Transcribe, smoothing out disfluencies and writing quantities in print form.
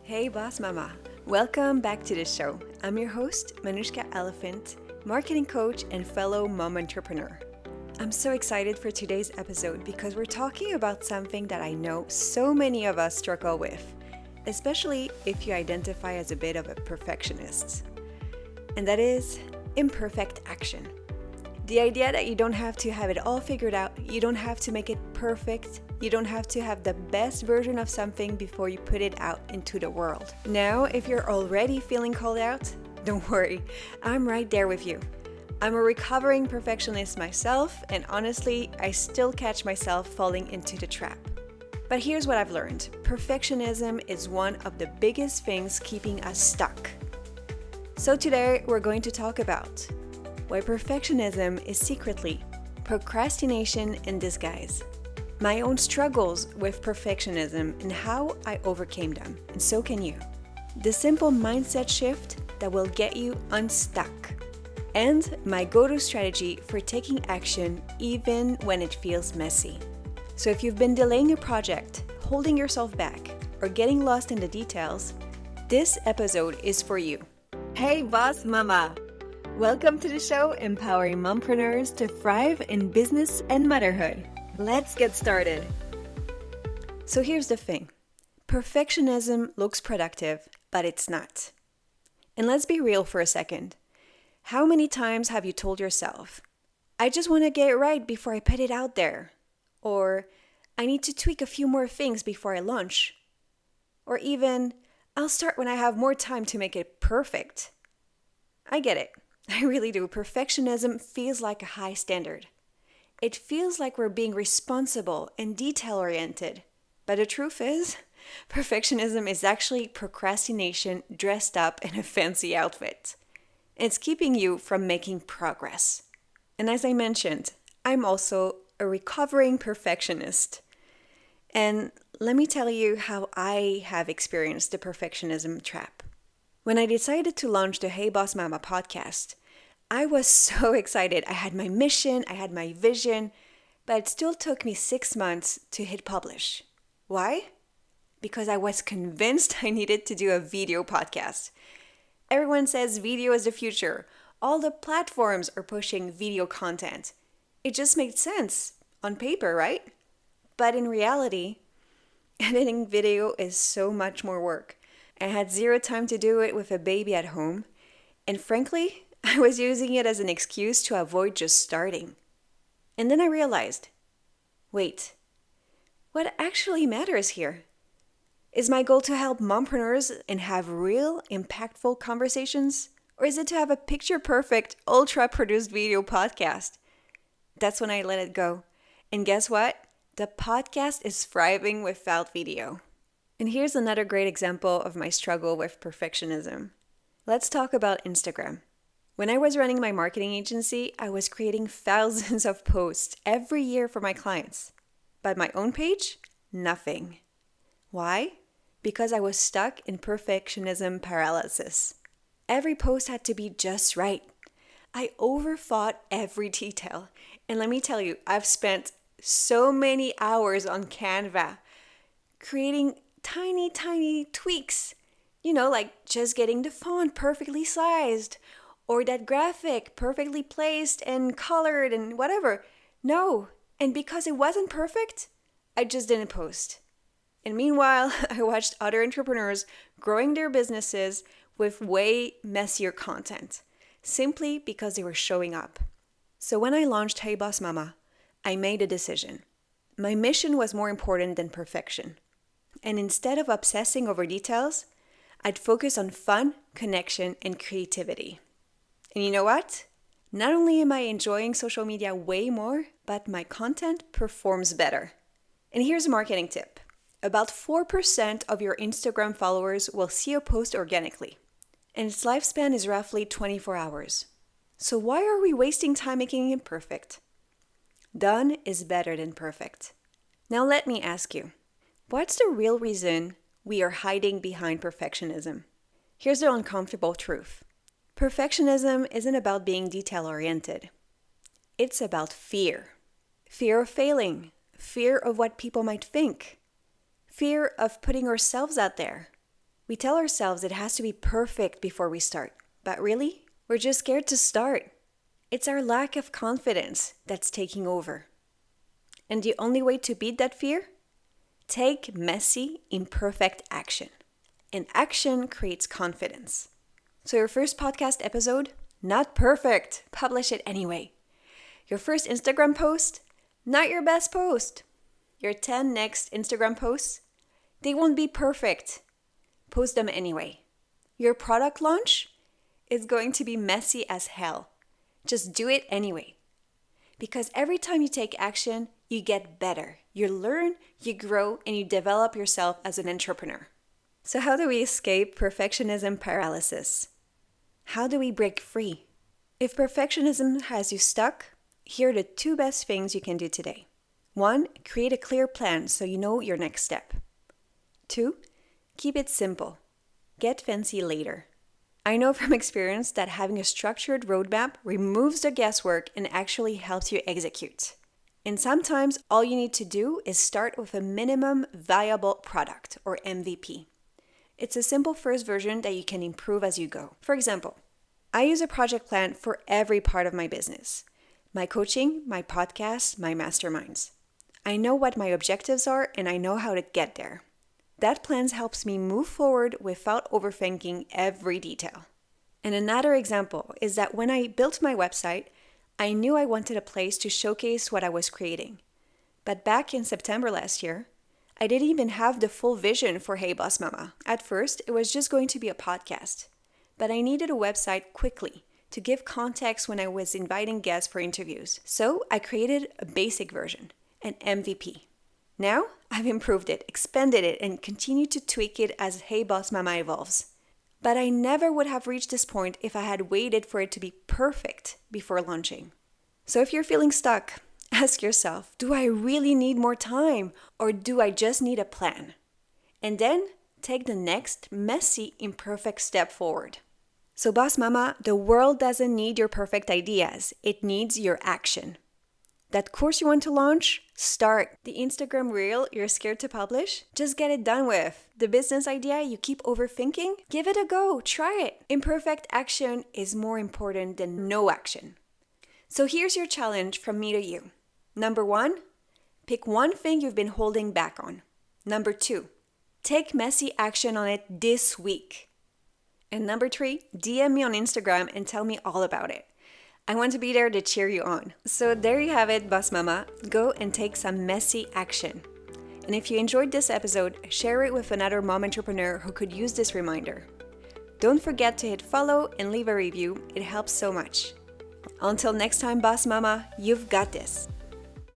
Hey Boss Mama, welcome back to the show. I'm your host, Manouchka Elefant, marketing coach and fellow mom entrepreneur. I'm so excited for today's episode because we're talking about something that I know so many of us struggle with, especially if you identify as a bit of a perfectionist. And that is imperfect action. The idea that you don't have to have it all figured out, you don't have to make it perfect, you don't have to have the best version of something before you put it out into the world. Now, if you're already feeling called out, don't worry, I'm right there with you. I'm a recovering perfectionist myself, and honestly, I still catch myself falling into the trap. But here's what I've learned. Perfectionism is one of the biggest things keeping us stuck. So today, we're going to talk about why perfectionism is secretly procrastination in disguise, my own struggles with perfectionism and how I overcame them, and so can you. The simple mindset shift that will get you unstuck, and my go-to strategy for taking action even when it feels messy. So if you've been delaying a project, holding yourself back, or getting lost in the details, this episode is for you. Hey Boss Mama! Welcome to the show, empowering mompreneurs to thrive in business and motherhood. Let's get started. So here's the thing. Perfectionism looks productive, but it's not. And let's be real for a second. How many times have you told yourself, I just want to get it right before I put it out there? Or, I need to tweak a few more things before I launch? Or even, I'll start when I have more time to make it perfect. I get it. I really do. Perfectionism feels like a high standard. It feels like we're being responsible and detail-oriented. But the truth is, perfectionism is actually procrastination dressed up in a fancy outfit. It's keeping you from making progress. And as I mentioned, I'm also a recovering perfectionist. And let me tell you how I have experienced the perfectionism trap. When I decided to launch the Hey Boss Mama podcast, I was so excited. I had my mission, I had my vision, but it still took me 6 months to hit publish. Why? Because I was convinced I needed to do a video podcast. Everyone says video is the future. All the platforms are pushing video content. It just made sense on paper, right? But in reality, editing video is so much more work. I had zero time to do it with a baby at home. And frankly, I was using it as an excuse to avoid just starting. And then I realized, wait, what actually matters here? Is my goal to help mompreneurs and have real, impactful conversations? Or is it to have a picture-perfect, ultra-produced video podcast? That's when I let it go. And guess what? The podcast is thriving without video. And here's another great example of my struggle with perfectionism. Let's talk about Instagram. When I was running my marketing agency, I was creating thousands of posts every year for my clients. But my own page? Nothing. Why? Because I was stuck in perfectionism paralysis. Every post had to be just right. I overthought every detail. And let me tell you, I've spent so many hours on Canva creating tiny tweaks. Like just getting the font perfectly sized or that graphic perfectly placed and colored and whatever. No. And because it wasn't perfect, I just didn't post. And meanwhile, I watched other entrepreneurs growing their businesses with way messier content, simply because they were showing up. So when I launched Hey Boss Mama, I made a decision. My mission was more important than perfection. And instead of obsessing over details, I'd focus on fun, connection, and creativity. And you know what? Not only am I enjoying social media way more, but my content performs better. And here's a marketing tip. About 4% of your Instagram followers will see a post organically, and its lifespan is roughly 24 hours. So why are we wasting time making it perfect? Done is better than perfect. Now let me ask you, what's the real reason we are hiding behind perfectionism? Here's the uncomfortable truth. Perfectionism isn't about being detail-oriented. It's about fear. Fear of failing, fear of what people might think, fear of putting ourselves out there, We tell ourselves it has to be perfect before we start, but really, we're just scared to start. It's our lack of confidence that's taking over. And the only way to beat that fear? Take messy, imperfect action. And action creates confidence. So your first podcast episode? Not perfect. Publish it anyway. Your first Instagram post? Not your best post. Your 10 next Instagram posts? They won't be perfect. Post them anyway. Your product launch is going to be messy as hell. Just do it anyway. Because every time you take action, you get better. You learn, you grow, and you develop yourself as an entrepreneur. So how do we escape perfectionism paralysis? How do we break free? If perfectionism has you stuck, here are the 2 best things you can do today. 1, create a clear plan so you know your next step. 2, keep it simple. Get fancy later. I know from experience that having a structured roadmap removes the guesswork and actually helps you execute. And sometimes all you need to do is start with a minimum viable product, or MVP. It's a simple first version that you can improve as you go. For example, I use a project plan for every part of my business. My coaching, my podcast, my masterminds. I know what my objectives are and I know how to get there. That plan helps me move forward without overthinking every detail. And another example is that when I built my website, I knew I wanted a place to showcase what I was creating. But back in September last year, I didn't even have the full vision for Hey Boss Mama. At first, it was just going to be a podcast. But I needed a website quickly to give context when I was inviting guests for interviews. So I created a basic version, an MVP. Now, I've improved it, expanded it, and continue to tweak it as Hey Boss Mama evolves. But I never would have reached this point if I had waited for it to be perfect before launching. So if you're feeling stuck, ask yourself, do I really need more time or do I just need a plan? And then take the next messy, imperfect step forward. So Boss Mama, the world doesn't need your perfect ideas. It needs your action. That course you want to launch? Start. The Instagram reel you're scared to publish? Just get it done with. The business idea you keep overthinking? Give it a go. Try it. Imperfect action is more important than no action. So here's your challenge from me to you. Number 1, pick one thing you've been holding back on. Number 2, take messy action on it this week. And number 3, DM me on Instagram and tell me all about it. I want to be there to cheer you on. So there you have it, Boss Mama. Go and take some messy action. And if you enjoyed this episode, share it with another mom entrepreneur who could use this reminder. Don't forget to hit follow and leave a review. It helps so much. Until next time, Boss Mama, you've got this.